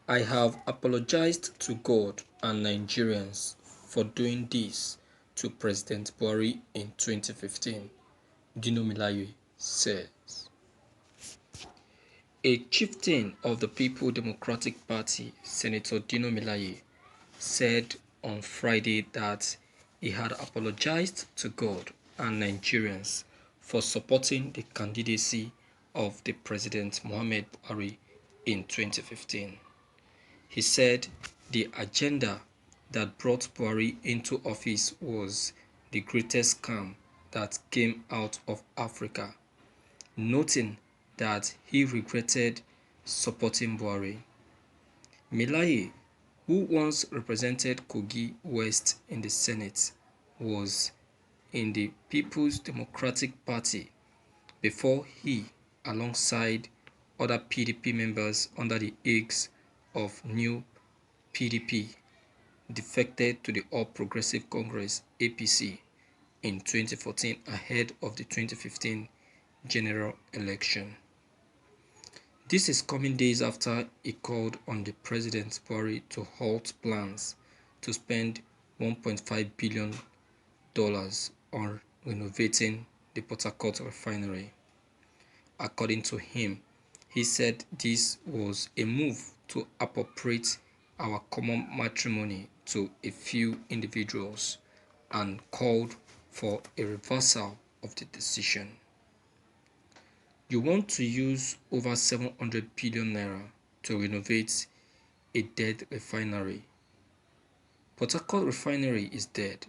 I have apologized to God and Nigerians for doing this to President Buhari in 2015, Dino Melaye says. A chieftain of the People Democratic Party, Senator Dino Melaye, said on Friday that he had apologized to God and Nigerians for supporting the candidacy of the President Muhammad Buhari in 2015. He said the agenda that brought Buhari into office was the greatest scam that came out of Africa, noting that he regretted supporting Buhari. Melaye, who once represented Kogi West in the Senate, was in the People's Democratic Party before he, alongside other PDP members under the aegis of New PDP, defected to the All Progressive Congress (APC) in 2014 ahead of the 2015 general election. This is coming days after he called on the President Buhari to halt plans to spend $1.5 billion on renovating the Port Harcourt refinery. According to him, he said this was a move to appropriate our common matrimony to a few individuals and called for a reversal of the decision. You want to use over 700 billion naira to renovate a dead refinery. Port Harcourt refinery is dead.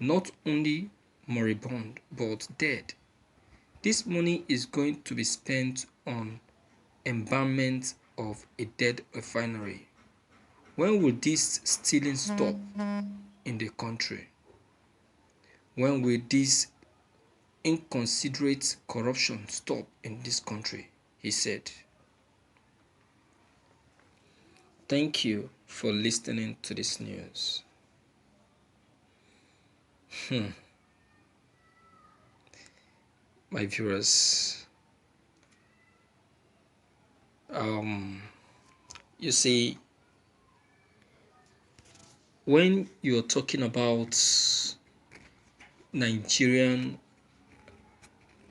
Not only moribund, but dead. This money is going to be spent on embalmment of a dead refinery. When will this stealing stop in the country? When will this inconsiderate corruption stop in this country? He said. Thank you for listening to this news. My viewers, you see, when you're talking about Nigerian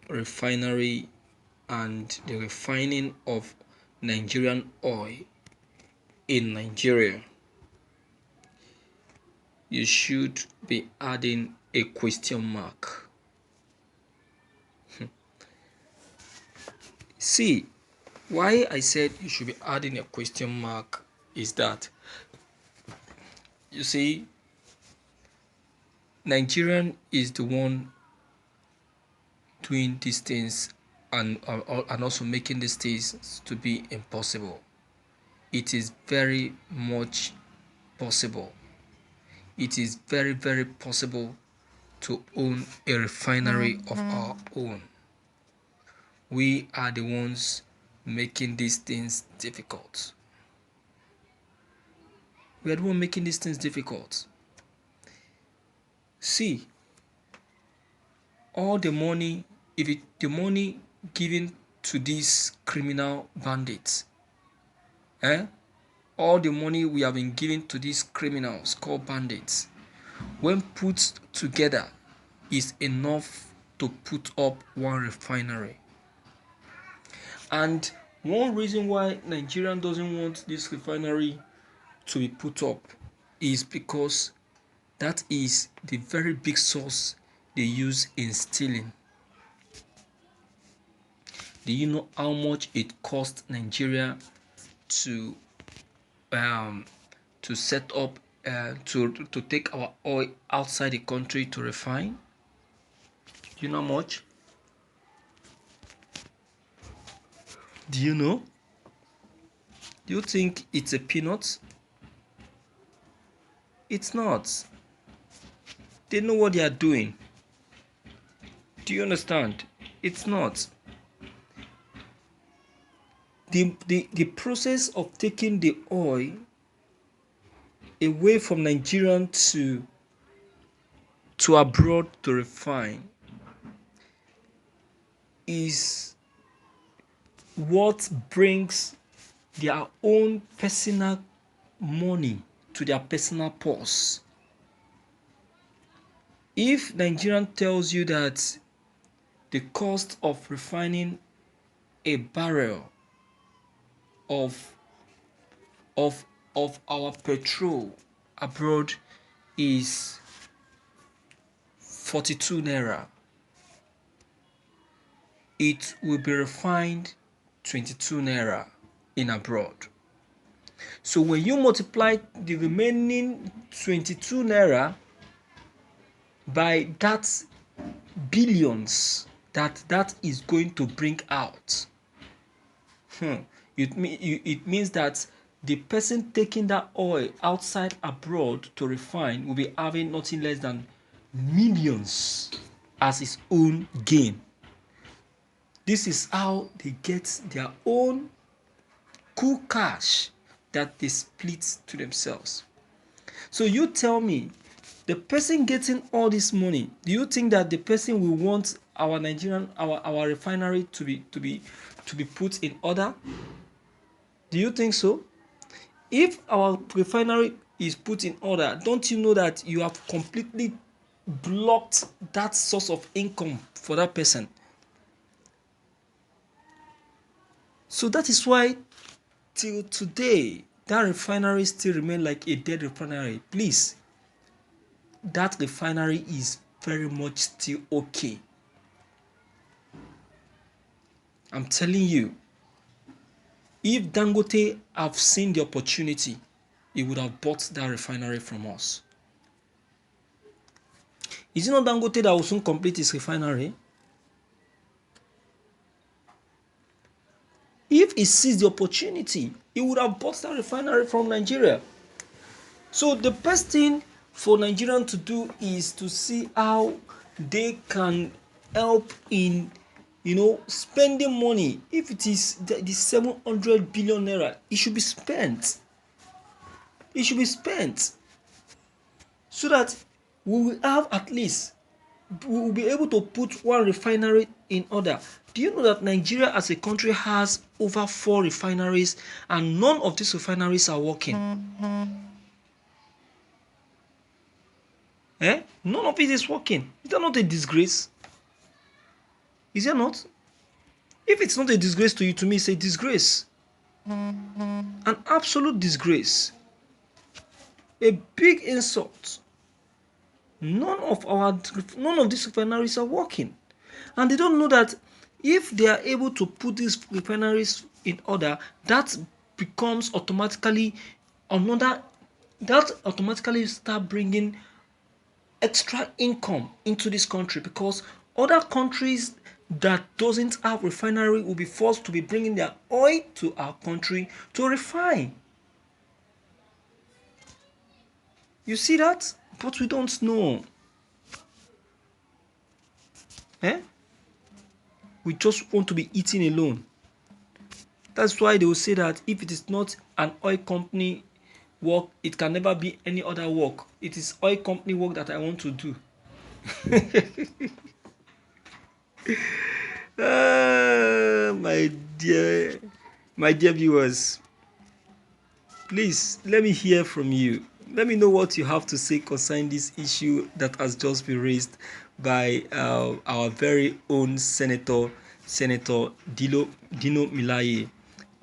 refinery and the refining of Nigerian oil in Nigeria, you should be adding a question mark. See, why I said you should be adding a question mark is that, you see, Nigerian is the one doing these things and also making these things to be impossible. It is very much possible. It is very, very possible to own a refinery of our own. We are the ones making these things difficult. We are the ones making these things difficult. See, all the money, the money given to these criminal bandits, all the money we have been giving to these criminals called bandits, when put together, is enough to put up one refinery. And one reason why Nigeria doesn't want this refinery to be put up is because that is the very big source they use in stealing. Do you know how much it cost Nigeria to set up to take our oil outside the country to refine? Do you know how much? Do you know? Do you think it's a peanut? It's not. They know what they are doing. Do you understand? It's not. The process of taking the oil away from Nigeria to abroad to refine is what brings their own personal money to their personal purse. If Nigerian tells you that the cost of refining a barrel of of our petrol abroad is 42 naira, it will be refined 22 naira in abroad. So when you multiply the remaining 22 naira by that billions that is going to bring out, it means that the person taking that oil outside abroad to refine will be having nothing less than millions as his own gain. This is how they get their own cool cash that they split to themselves. So you tell me, the person getting all this money, do you think that the person will want our Nigerian, our refinery to be put in order? Do you think so? If our refinery is put in order, don't you know that you have completely blocked that source of income for that person? So that is why till today that refinery still remain like a dead refinery. Please, that refinery is very much still okay. I'm telling you, if Dangote have seen the opportunity, he would have bought that refinery from us. Is it not Dangote that will soon complete his refinery? If he sees the opportunity, he would have bought that refinery from Nigeria. So the best thing for Nigerians to do is to see how they can help in, spending money. If it is the 700 billion naira, it should be spent. It should be spent so that we will have at least, we will be able to put one refinery in order. Do you know that Nigeria as a country has over 4 refineries and none of these refineries are working? None of it is working. Is that not a disgrace? Is it not? If it's not a disgrace to you, to me, it's a disgrace. An absolute disgrace. A big insult. None of these refineries are working. And they don't know that if they are able to put these refineries in order, that becomes automatically start bringing extra income into this country, because other countries that doesn't have refinery will be forced to be bringing their oil to our country to refine. You see that? But we don't know. We just want to be eating alone. That's why they will say that if it is not an oil company work, it can never be any other work. It is oil company work that I want to do. My dear viewers, please let me hear from you. Let me know what you have to say concerning this issue that has just been raised by our very own Senator Dino Melaye.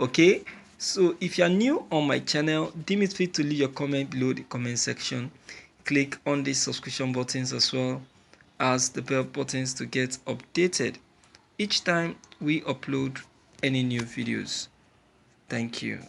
Okay, so if you are new on my channel, deem it free to leave your comment below the comment section. Click on the subscription buttons as well as the bell buttons to get updated each time we upload any new videos. Thank you.